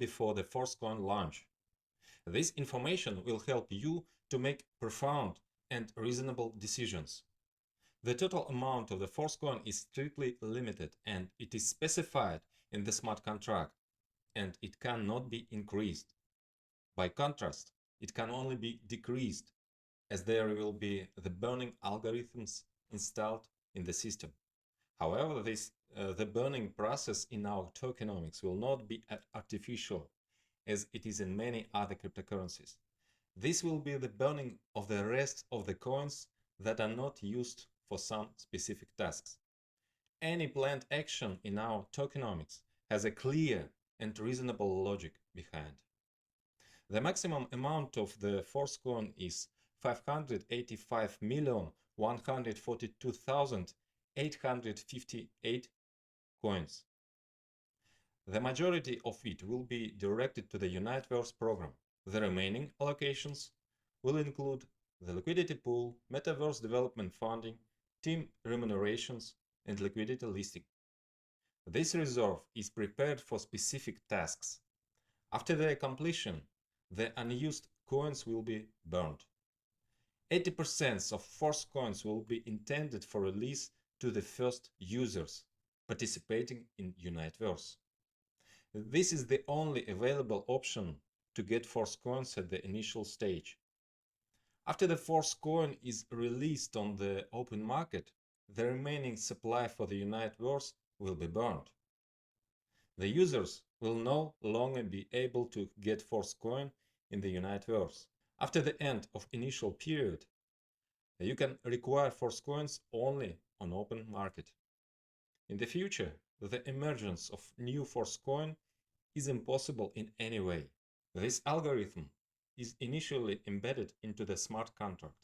before the Force coin launch. This information will help you to make profound and reasonable decisions. The total amount of the Force coin is strictly limited and it is specified in the smart contract, and it cannot be increased. By contrast, it can only be decreased, as there will be the burning algorithms installed in the system. However, the burning process in our tokenomics will not be artificial, as it is in many other cryptocurrencies. This will be the burning of the rest of the coins that are not used for some specific tasks. Any planned action in our tokenomics has a clear and reasonable logic behind. The maximum amount of the Force coin is 585,142,858 coins. The majority of it will be directed to the Uniteverse program. The remaining allocations will include the liquidity pool, metaverse development funding, team remunerations, and liquidity listing. This reserve is prepared for specific tasks. After their completion, the unused coins will be burned. 80% of Force coins will be intended for release to the first users participating in Uniteverse. This is the only available option to get Force coins at the initial stage. After the Force coin is released on the open market, the remaining supply for the Uniteverse will be burned. The users will no longer be able to get Force coin in the Uniteverse. After the end of initial period, you can require Force coins only on open market. In the future, the emergence of new Force coin is impossible in any way. This algorithm is initially embedded into the smart contract.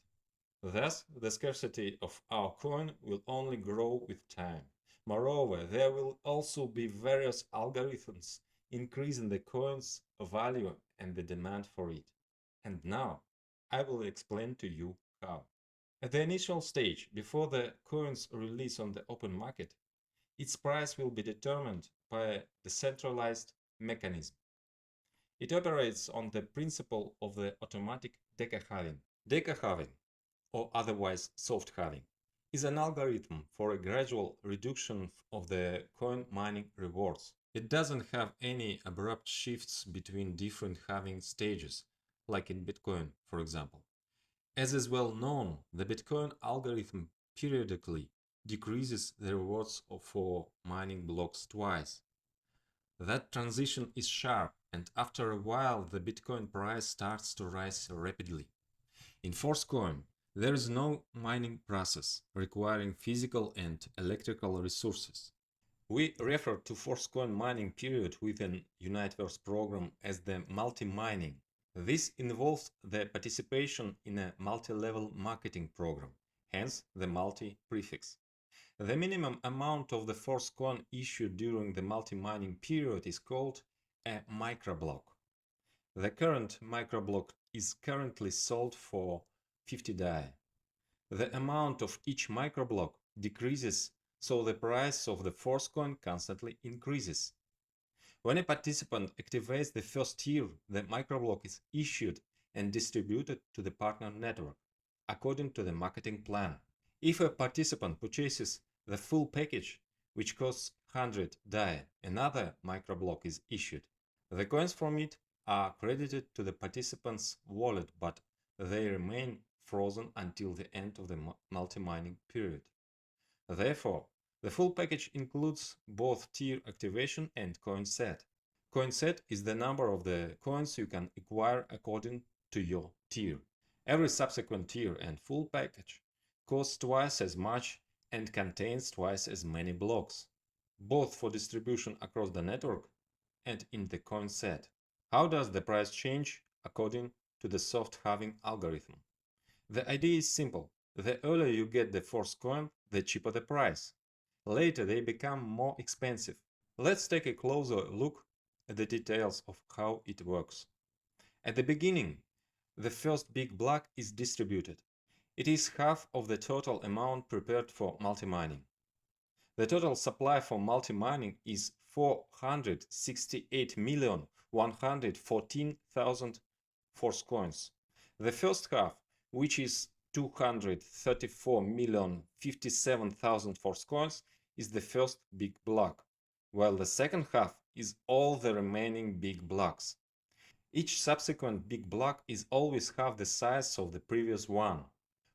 Thus, the scarcity of our coin will only grow with time. Moreover, there will also be various algorithms increasing the coin's value and the demand for it. And now, I will explain to you how. At the initial stage, before the coin's release on the open market, its price will be determined by a decentralized mechanism. It operates on the principle of the automatic Deca halving. Deca halving, or otherwise soft halving, is an algorithm for a gradual reduction of the coin mining rewards. It doesn't have any abrupt shifts between different halving stages, like in Bitcoin, for example. As is well known, the Bitcoin algorithm periodically decreases the rewards for mining blocks twice. That transition is sharp, and after a while the Bitcoin price starts to rise rapidly. In Force coin, there is no mining process requiring physical and electrical resources. We refer to Force coin mining period within Uniteverse program as the multi-mining. This involves the participation in a multi-level marketing program, hence the multi prefix. The minimum amount of the Force coin issued during the multi-mining period is called a microblock. The current microblock is currently sold for 50 DAI. The amount of each microblock decreases, so the price of the Force coin constantly increases. When a participant activates the first tier, the microblock is issued and distributed to the partner network, according to the marketing plan. If a participant purchases the full package, which costs 100 DAI, another microblock is issued. The coins from it are credited to the participant's wallet, but they remain frozen until the end of the multi-mining period. Therefore, the full package includes both tier activation and coin set. Coin set is the number of the coins you can acquire according to your tier. Every subsequent tier and full package costs twice as much and contains twice as many blocks, both for distribution across the network and in the coin set. How does the price change according to the soft halving algorithm? The idea is simple. The earlier you get the Force coin, the cheaper the price. Later they become more expensive. Let's take a closer look at the details of how it works. At the beginning, the first big block is distributed. It is half of the total amount prepared for multi-mining. The total supply for multi-mining is 468,114,000 force coins. The first half, which is 234,057,000 force coins, is the first big block, while the second half is all the remaining big blocks. Each subsequent big block is always half the size of the previous one.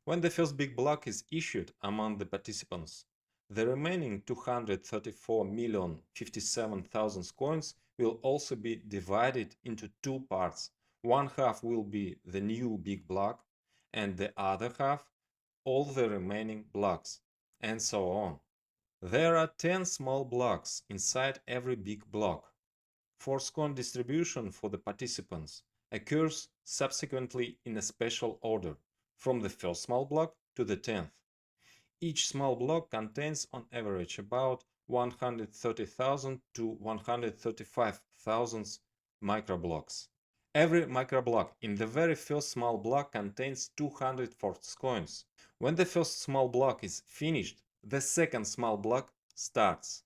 When the first big block is issued among the participants, the remaining 234,057,000 coins will also be divided into two parts. One half will be the new big block, and the other half all the remaining blocks, and so on. There are 10 small blocks inside every big block. Force coin distribution for the participants occurs subsequently in a special order, from the first small block to the 10th. Each small block contains on average about 130,000 to 135,000 microblocks. Every microblock in the very first small block contains 200 force coins. When the first small block is finished, the second small block starts.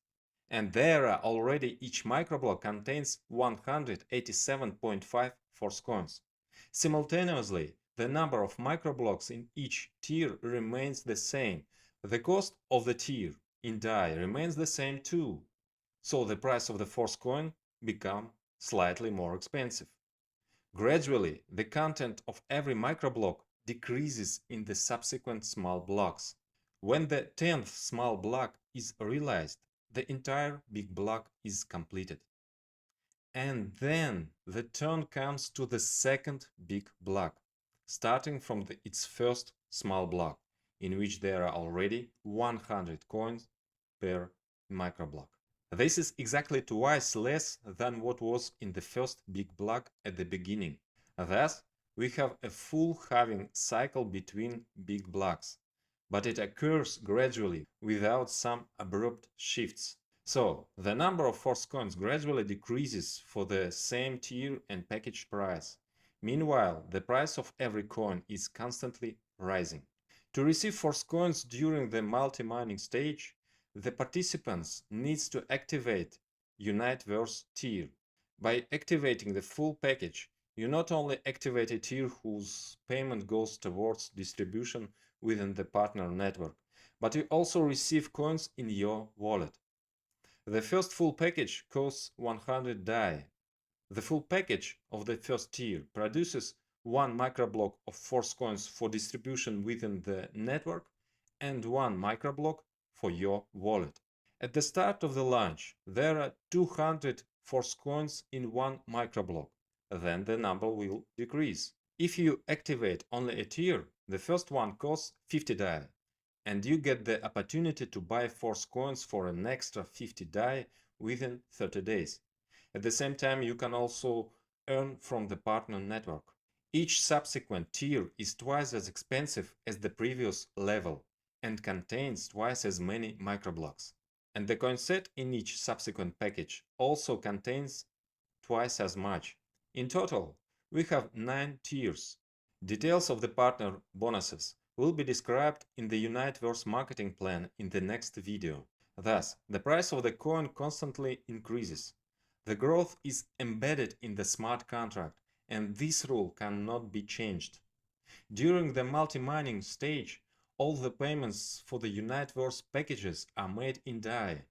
And there are already each microblock contains 187.5 force coins. Simultaneously, the number of microblocks in each tier remains the same. The cost of the tier in die remains the same too, so the price of the force coin becomes slightly more expensive. Gradually, the content of every microblock decreases in the subsequent small blocks. When the 10th small block is realized, the entire big block is completed. And then the turn comes to the second big block, starting from its first small block, in which there are already 100 coins per microblock. This is exactly twice less than what was in the first big block at the beginning. Thus, we have a full halving cycle between big blocks, but it occurs gradually without some abrupt shifts. So, the number of force coins gradually decreases for the same tier and package price. Meanwhile, the price of every coin is constantly rising. To receive force coins during the multi-mining stage, the participants need to activate Unite-Verse tier. By activating the full package, you not only activate a tier whose payment goes towards distribution within the partner network, but you also receive coins in your wallet. The first full package costs 100 DAI. The full package of the first tier produces one microblock of force coins for distribution within the network and one microblock for your wallet. At the start of the launch, there are 200 force coins in one microblock. Then the number will decrease. If you activate only a tier, the first one costs 50 DAI, and you get the opportunity to buy force coins for an extra 50 DAI within 30 days. At the same time, you can also earn from the partner network. Each subsequent tier is twice as expensive as the previous level and contains twice as many microblocks. And the coin set in each subsequent package also contains twice as much. In total, we have 9 tiers. Details of the partner bonuses will be described in the Unite-Verse marketing plan in the next video. Thus, the price of the coin constantly increases. The growth is embedded in the smart contract, and this rule cannot be changed. During the multi-mining stage, all the payments for the Unite-Verse packages are made in DAI,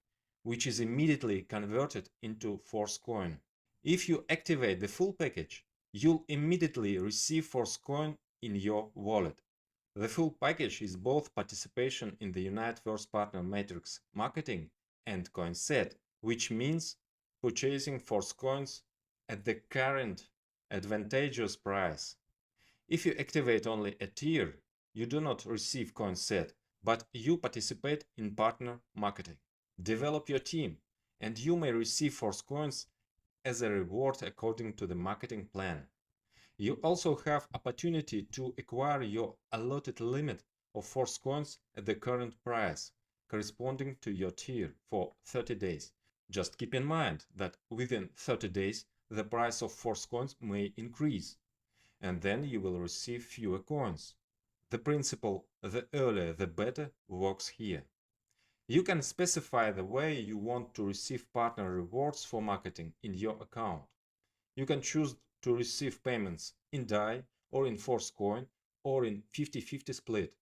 which is immediately converted into force coin. If you activate the full package, you'll immediately receive force coin in your wallet. The full package is both participation in the Unite-Verse Partner Matrix marketing and coin set, which means purchasing force coins at the current advantageous price. If you activate only a tier, you do not receive coin set, but you participate in partner marketing. Develop your team, and you may receive force coins as a reward according to the marketing plan. You also have opportunity to acquire your allotted limit of force coins at the current price, corresponding to your tier, for 30 days. Just keep in mind that within 30 days, the price of force coins may increase, and then you will receive fewer coins. The principle "the earlier the better" works here. You can specify the way you want to receive partner rewards for marketing in your account. You can choose to receive payments in DAI or in Force coin or in 50-50 split.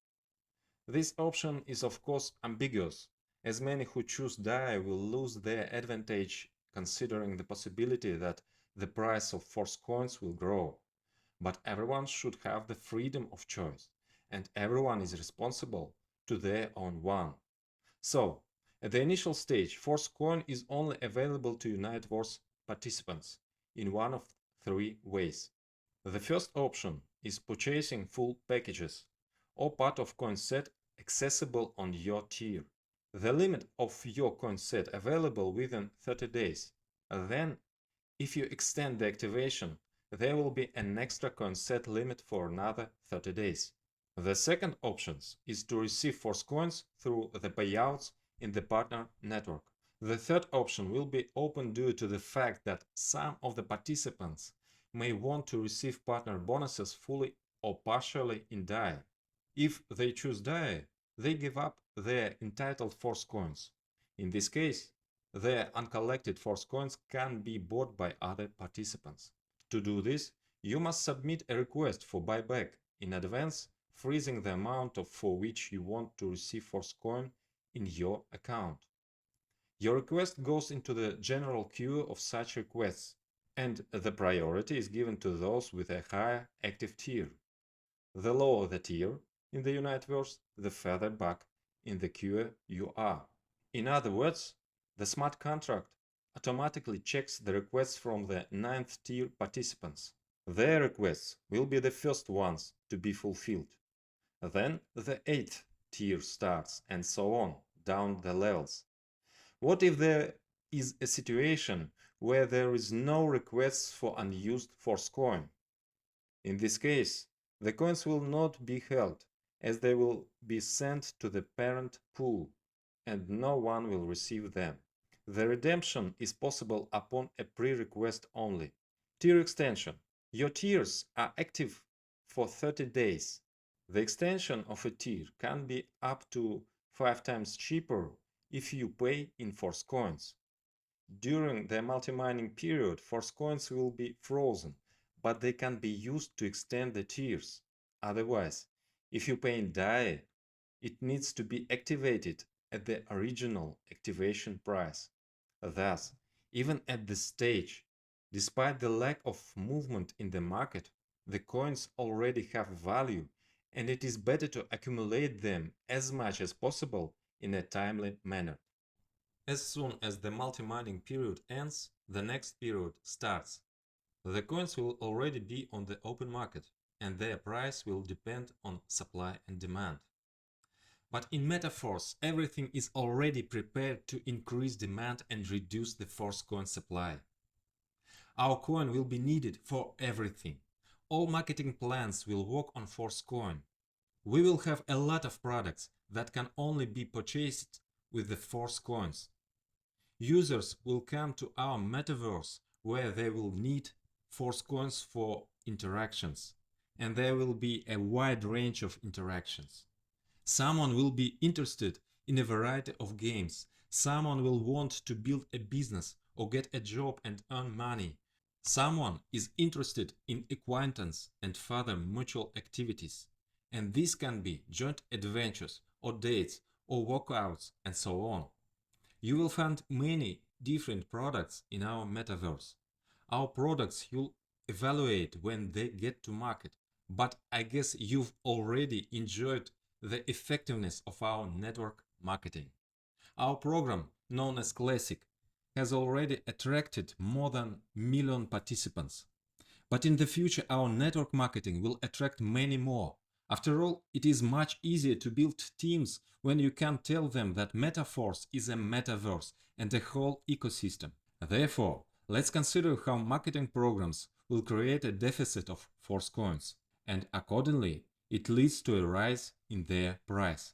This option is of course ambiguous, as many who choose DAI will lose their advantage considering the possibility that the price of Force coins will grow. But everyone should have the freedom of choice, and everyone is responsible to their own one. So, at the initial stage, Force coin is only available to Uniteverse participants in one of three ways. The first option is purchasing full packages or part of coin set accessible on your tier. The limit of your coin set available within 30 days. Then, if you extend the activation, there will be an extra coin set limit for another 30 days. The second option is to receive Force coins through the payouts in the partner network. The third option will be open due to the fact that some of the participants may want to receive partner bonuses fully or partially in DAI. If they choose DAI, they give up their entitled Force coins. In this case, their uncollected Force coins can be bought by other participants. To do this, you must submit a request for buyback in advance, freezing the amount for which you want to receive Force coin in your account. Your request goes into the general queue of such requests, and the priority is given to those with a higher active tier. The lower the tier in the Uniteverse, the further back in the queue you are. In other words, the smart contract automatically checks the requests from the 9th tier participants. Their requests will be the first ones to be fulfilled. Then the 8th tier starts, and so on, down the levels. What if there is a situation where there is no requests for unused Force coin? In this case, the coins will not be held, as they will be sent to the parent pool, and no one will receive them. The redemption is possible upon a pre-request only. Tier extension. Your tiers are active for 30 days. The extension of a tier can be up to 5 times cheaper if you pay in Force coins. During the multi-mining period, Force coins will be frozen, but they can be used to extend the tiers. Otherwise, if you pay in DAI, it needs to be activated at the original activation price. Thus, even at this stage, despite the lack of movement in the market, the coins already have value, and it is better to accumulate them as much as possible in a timely manner. As soon as the multi-mining period ends, the next period starts. The coins will already be on the open market, and their price will depend on supply and demand. But in Metaforce, everything is already prepared to increase demand and reduce the Force coin supply. Our coin will be needed for everything. All marketing plans will work on Force coin. We will have a lot of products that can only be purchased with the Force coins. Users will come to our metaverse where they will need Force coins for interactions, and there will be a wide range of interactions. Someone will be interested in a variety of games. Someone will want to build a business or get a job and earn money. Someone is interested in acquaintance and further mutual activities. And this can be joint adventures or dates or workouts and so on. You will find many different products in our metaverse. Our products you'll evaluate when they get to market, but I guess you've already enjoyed the effectiveness of our network marketing. Our program, known as Classic, has already attracted more than 1 million participants. But in the future, our network marketing will attract many more. After all, it is much easier to build teams when you can tell them that Metaforce is a metaverse and a whole ecosystem. Therefore, let's consider how marketing programs will create a deficit of Force coins, and accordingly, it leads to a rise in their price.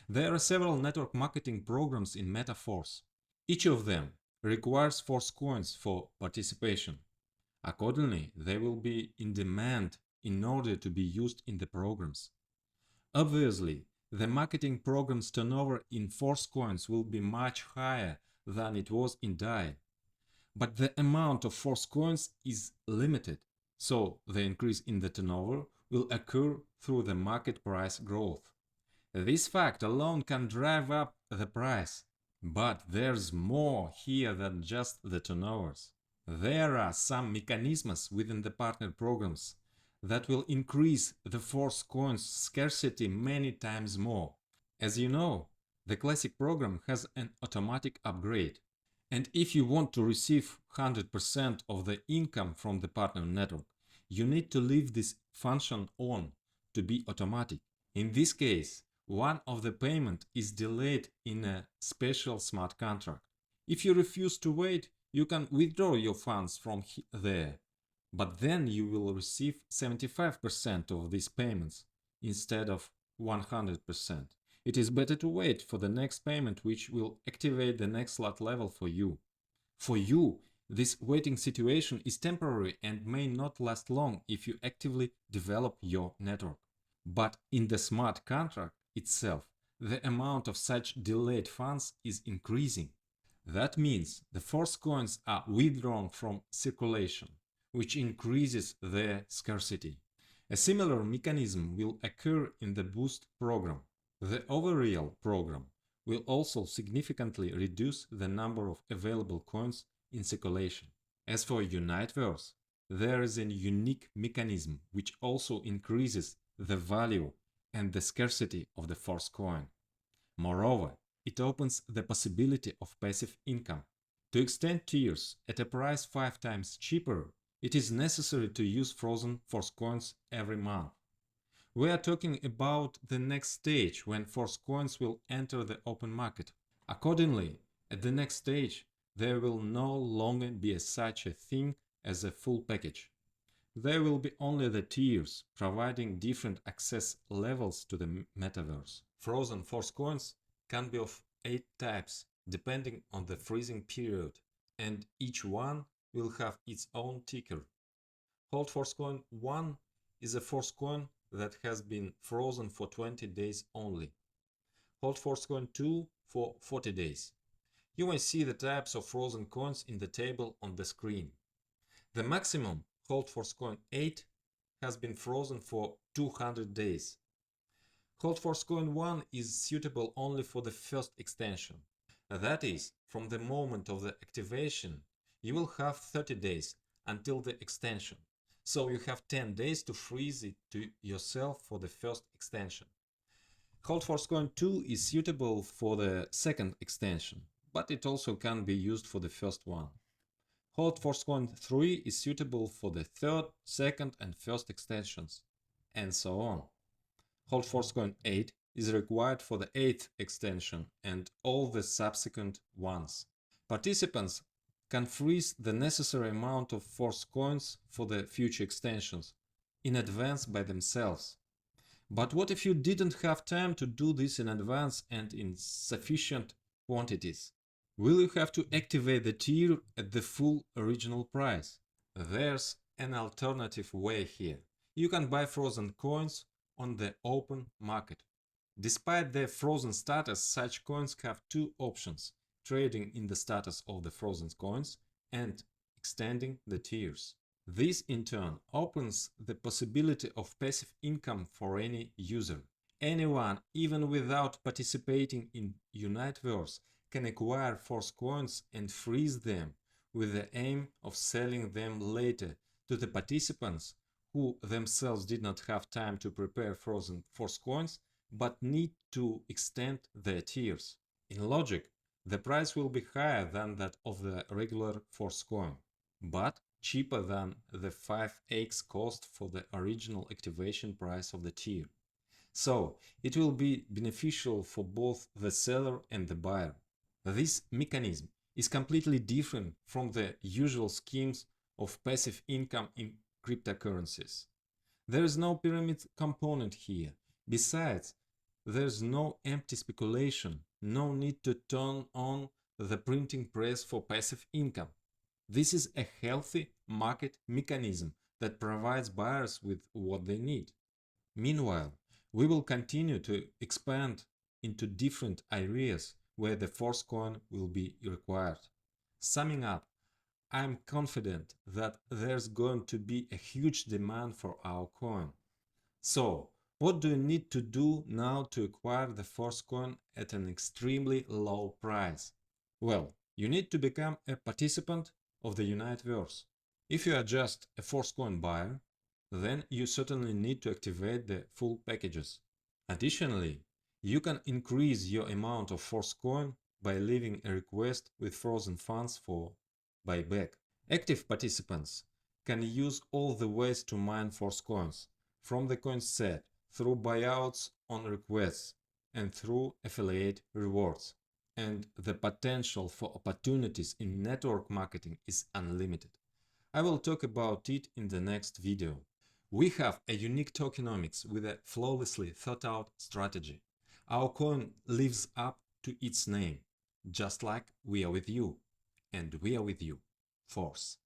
There are several network marketing programs in Metaforce. Each of them requires Force coins for participation. Accordingly, they will be in demand in order to be used in the programs. Obviously, the marketing program's turnover in Force coins will be much higher than it was in DAI. But the amount of Force coins is limited, so the increase in the turnover will occur through the market price growth. This fact alone can drive up the price. But there's more here than just the turnovers. There are some mechanisms within the partner programs that will increase the Force coins scarcity many times more. As you know, the classic program has an automatic upgrade. And if you want to receive 100% of the income from the partner network, you need to leave this function on to be automatic. In this case, one of the payment is delayed in a special smart contract. If you refuse to wait, you can withdraw your funds from there, but then you will receive 75% of these payments instead of 100%. It is better to wait for the next payment, which will activate the next slot level for you. For you, this waiting situation is temporary and may not last long if you actively develop your network. But in the smart contract itself, the amount of such delayed funds is increasing. That means the Force coins are withdrawn from circulation, which increases their scarcity. A similar mechanism will occur in the Boost program. The Overreal program will also significantly reduce the number of available coins in circulation. As for Uniteverse, there is a unique mechanism which also increases the value and the scarcity of the Force coin. Moreover, it opens the possibility of passive income. To extend tiers at a price 5 times cheaper, it is necessary to use frozen Force coins every month. We are talking about the next stage when Force coins will enter the open market. Accordingly, at the next stage, there will no longer be such a thing as a full package. There will be only the tiers, providing different access levels to the metaverse. Frozen Force coins can be of 8 types, depending on the freezing period, and each one will have its own ticker. Hold Force coin 1 is a Force coin that has been frozen for 20 days only. Hold Force coin 2 for 40 days. You may see the types of frozen coins in the table on the screen. The maximum Hold Force coin 8 has been frozen for 200 days. Hold Force coin 1 is suitable only for the first extension. That is, from the moment of the activation, you will have 30 days until the extension. So you have 10 days to freeze it to yourself for the first extension. Hold Force coin 2 is suitable for the second extension, but it also can be used for the first one. Hold Force coin 3 is suitable for the third, second and first extensions, and so on. Hold Force coin 8 is required for the 8th extension and all the subsequent ones. Participants can freeze the necessary amount of Force coins for the future extensions in advance by themselves. But what if you didn't have time to do this in advance and in sufficient quantities? Will you have to activate the tier at the full original price? There's an alternative way here. You can buy frozen coins on the open market. Despite their frozen status, such coins have two options: trading in the status of the frozen coins and extending the tiers. This in turn opens the possibility of passive income for any user. Anyone, even without participating in Uniteverse, can acquire Force coins and freeze them with the aim of selling them later to the participants who themselves did not have time to prepare frozen Force coins but need to extend their tiers. In logic, the price will be higher than that of the regular Force coin, but cheaper than the 5x cost for the original activation price of the tier. So, it will be beneficial for both the seller and the buyer. This mechanism is completely different from the usual schemes of passive income in cryptocurrencies. There is no pyramid component here. Besides, there is no empty speculation, no need to turn on the printing press for passive income. This is a healthy market mechanism that provides buyers with what they need. Meanwhile, We will continue to expand into different areas where the force coin will be required. Summing up, I am confident that there's going to be a huge demand for our coin. So, what do you need to do now to acquire the force coin at an extremely low price? Well, you need to become a participant of the Universe. If you are just a force coin buyer, then you certainly need to activate the full packages. Additionally, you can increase your amount of force coin by leaving a request with frozen funds for buyback. Active participants can use all the ways to mine force coins, from the coin set, through buyouts on requests, and through affiliate rewards. And the potential for opportunities in network marketing is unlimited. I will talk about it in the next video. We have a unique tokenomics with a flawlessly thought out strategy. Our coin lives up to its name, just like we are with you. And we are with you. Force.